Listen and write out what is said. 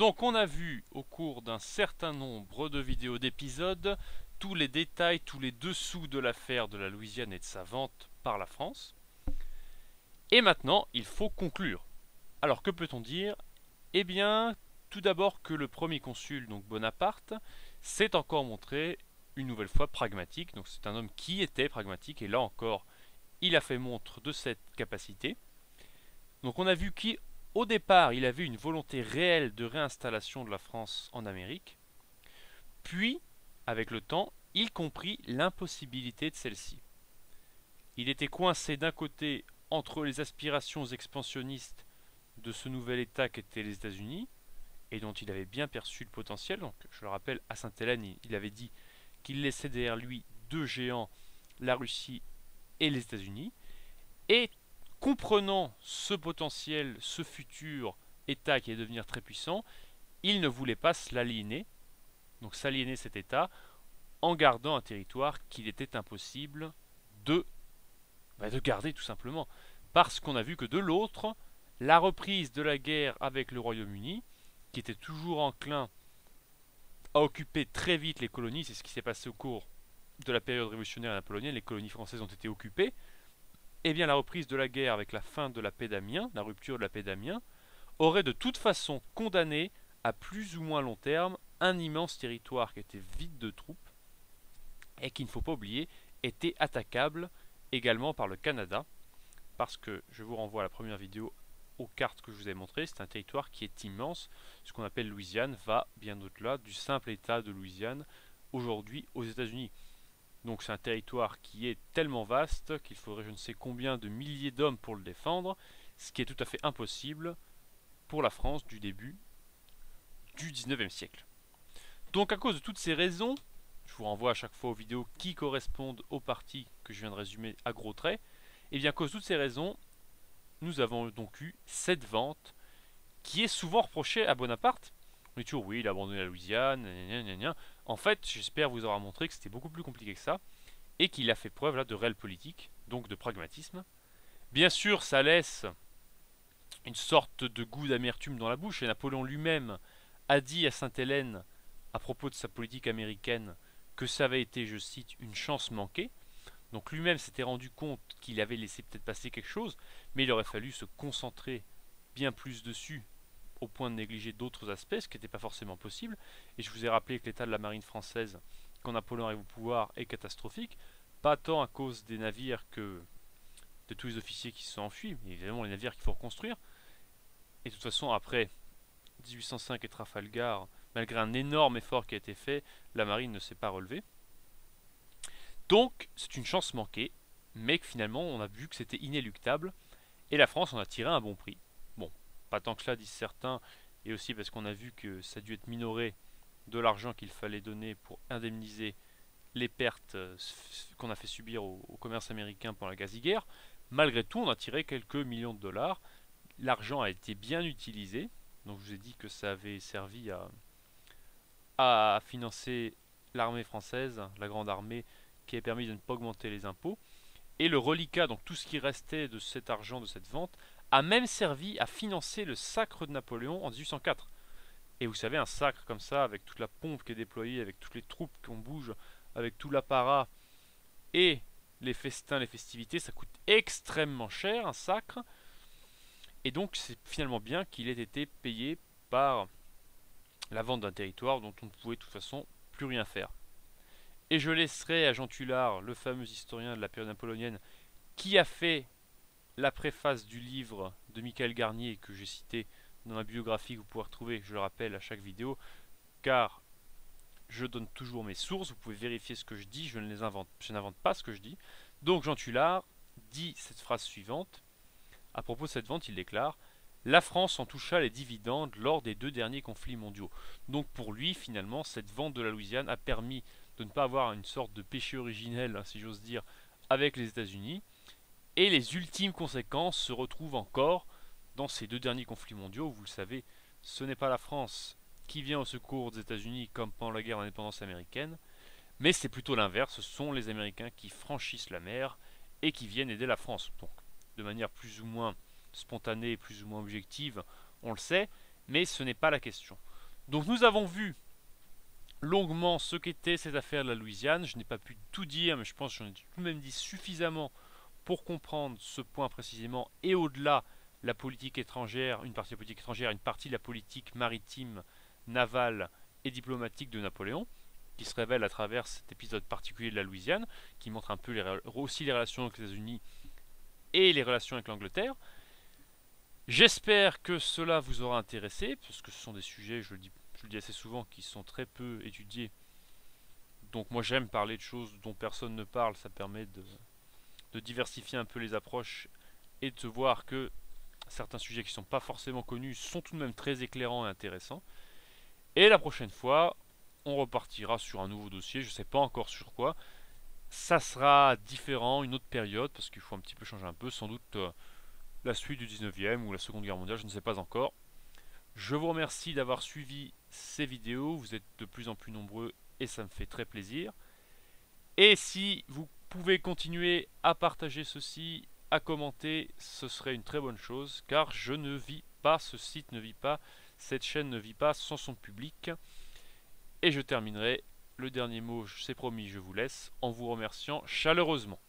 Donc on a vu au cours d'un certain nombre de vidéos d'épisodes tous les détails, tous les dessous de l'affaire de la Louisiane et de sa vente par la France. Et maintenant, il faut conclure. Alors que peut-on dire? Eh bien, tout d'abord que le premier consul, donc Bonaparte, s'est encore montré une nouvelle fois pragmatique. Donc c'est un homme qui était pragmatique et là encore, il a fait montre de cette capacité. Donc on a vu qu'au départ, il avait une volonté réelle de réinstallation de la France en Amérique. Puis, avec le temps, il comprit l'impossibilité de celle-ci. Il était coincé d'un côté entre les aspirations expansionnistes de ce nouvel État qu'étaient les États-Unis, et dont il avait bien perçu le potentiel. Donc, je le rappelle, à Sainte-Hélène, il avait dit qu'il laissait derrière lui deux géants, la Russie et les États-Unis. Et comprenant ce potentiel, ce futur État qui allait devenir très puissant, il ne voulait pas se l'aliéner, donc s'aliéner cet État, en gardant un territoire qu'il était impossible de, de garder tout simplement. Parce qu'on a vu que de l'autre, la reprise de la guerre avec le Royaume-Uni, qui était toujours enclin à occuper très vite les colonies, c'est ce qui s'est passé au cours de la période révolutionnaire napoléonienne, les colonies françaises ont été occupées, et bien la reprise de la guerre avec la fin de la paix d'Amiens, la rupture de la paix d'Amiens, aurait de toute façon condamné à plus ou moins long terme un immense territoire qui était vide de troupes et qui, il ne faut pas oublier, était attaquable également par le Canada, parce que je vous renvoie à la première vidéo aux cartes que je vous ai montrées, c'est un territoire qui est immense. Ce qu'on appelle Louisiane va bien au-delà du simple état de Louisiane aujourd'hui aux États-Unis. Donc c'est un territoire qui est tellement vaste qu'il faudrait je ne sais combien de milliers d'hommes pour le défendre, ce qui est tout à fait impossible pour la France du début du 19e siècle. Donc à cause de toutes ces raisons, je vous renvoie à chaque fois aux vidéos qui correspondent aux parties que je viens de résumer à gros traits, et bien à cause de toutes ces raisons, nous avons donc eu cette vente qui est souvent reprochée à Bonaparte. On dit toujours oui, il a abandonné la Louisiane, gna gna gna. En fait, j'espère vous avoir montré que c'était beaucoup plus compliqué que ça et qu'il a fait preuve là de réelle politique, donc de pragmatisme. Bien sûr, ça laisse une sorte de goût d'amertume dans la bouche et Napoléon lui-même a dit à Sainte-Hélène à propos de sa politique américaine que ça avait été, je cite, une chance manquée. Donc lui-même s'était rendu compte qu'il avait laissé peut-être passer quelque chose, mais il aurait fallu se concentrer bien plus dessus au point de négliger d'autres aspects, ce qui n'était pas forcément possible. Et je vous ai rappelé que l'état de la marine française, quand Napoléon arrive au pouvoir, est catastrophique, pas tant à cause des navires que de tous les officiers qui se sont enfuis, mais évidemment les navires qu'il faut reconstruire. Et de toute façon, après 1805 et Trafalgar, malgré un énorme effort qui a été fait, la marine ne s'est pas relevée. Donc, c'est une chance manquée, mais que finalement, on a vu que c'était inéluctable, et la France en a tiré un bon prix. Bon, pas tant que cela, disent certains, et aussi parce qu'on a vu que ça a dû être minoré de l'argent qu'il fallait donner pour indemniser les pertes qu'on a fait subir au commerce américain pendant la quasi-guerre. Malgré tout, on a tiré quelques millions de dollars. L'argent a été bien utilisé, donc je vous ai dit que ça avait servi à financer l'armée française, la grande armée, qui a permis de ne pas augmenter les impôts. Et le reliquat, donc tout ce qui restait de cet argent, de cette vente, a même servi à financer le sacre de Napoléon en 1804. Et vous savez, un sacre comme ça, avec toute la pompe qui est déployée, avec toutes les troupes qu'on bouge, avec tout l'apparat et les festins, les festivités, ça coûte extrêmement cher, un sacre. Et donc c'est finalement bien qu'il ait été payé par la vente d'un territoire dont on ne pouvait de toute façon plus rien faire. Et je laisserai à Jean Tullard, le fameux historien de la période napoléonienne, qui a fait la préface du livre de Michael Garnier que j'ai cité dans la biographie que vous pouvez retrouver, je le rappelle, à chaque vidéo, car je donne toujours mes sources, vous pouvez vérifier ce que je dis, je n'invente pas ce que je dis. Donc Jean Tullard dit cette phrase suivante. À propos de cette vente, il déclare: la France en toucha les dividendes lors des deux derniers conflits mondiaux. Donc pour lui, finalement, cette vente de la Louisiane a permis de ne pas avoir une sorte de péché originel, si j'ose dire, avec les États-Unis. Et les ultimes conséquences se retrouvent encore dans ces deux derniers conflits mondiaux. Vous le savez, ce n'est pas la France qui vient au secours des États-Unis comme pendant la guerre d'indépendance américaine, mais c'est plutôt l'inverse. Ce sont les Américains qui franchissent la mer et qui viennent aider la France. Donc, de manière plus ou moins spontanée, plus ou moins objective, on le sait, mais ce n'est pas la question. Donc nous avons vu longuement ce qu'était cette affaire de la Louisiane. Je n'ai pas pu tout dire, mais je pense que j'en ai tout de même dit suffisamment pour comprendre ce point précisément, et au-delà, la politique étrangère, une partie de la politique étrangère, une partie de la politique maritime, navale et diplomatique de Napoléon, qui se révèle à travers cet épisode particulier de la Louisiane, qui montre un peu aussi les relations avec les États-Unis et les relations avec l'Angleterre. J'espère que cela vous aura intéressé, parce que ce sont des sujets, je le dis assez souvent, qui sont très peu étudiés. Donc moi j'aime parler de choses dont personne ne parle, ça permet de diversifier un peu les approches et de voir que certains sujets qui ne sont pas forcément connus sont tout de même très éclairants et intéressants. Et la prochaine fois, on repartira sur un nouveau dossier, je ne sais pas encore sur quoi. Ça sera différent, une autre période, parce qu'il faut un petit peu changer un peu, sans doute la suite du 19e ou la Seconde Guerre mondiale, je ne sais pas encore. Je vous remercie d'avoir suivi ces vidéos, vous êtes de plus en plus nombreux et ça me fait très plaisir. Et si vous pouvez continuer à partager ceci, à commenter, ce serait une très bonne chose, car je ne vis pas, ce site ne vit pas, cette chaîne ne vit pas sans son public. Et je terminerai, le dernier mot, c'est promis, je vous laisse, en vous remerciant chaleureusement.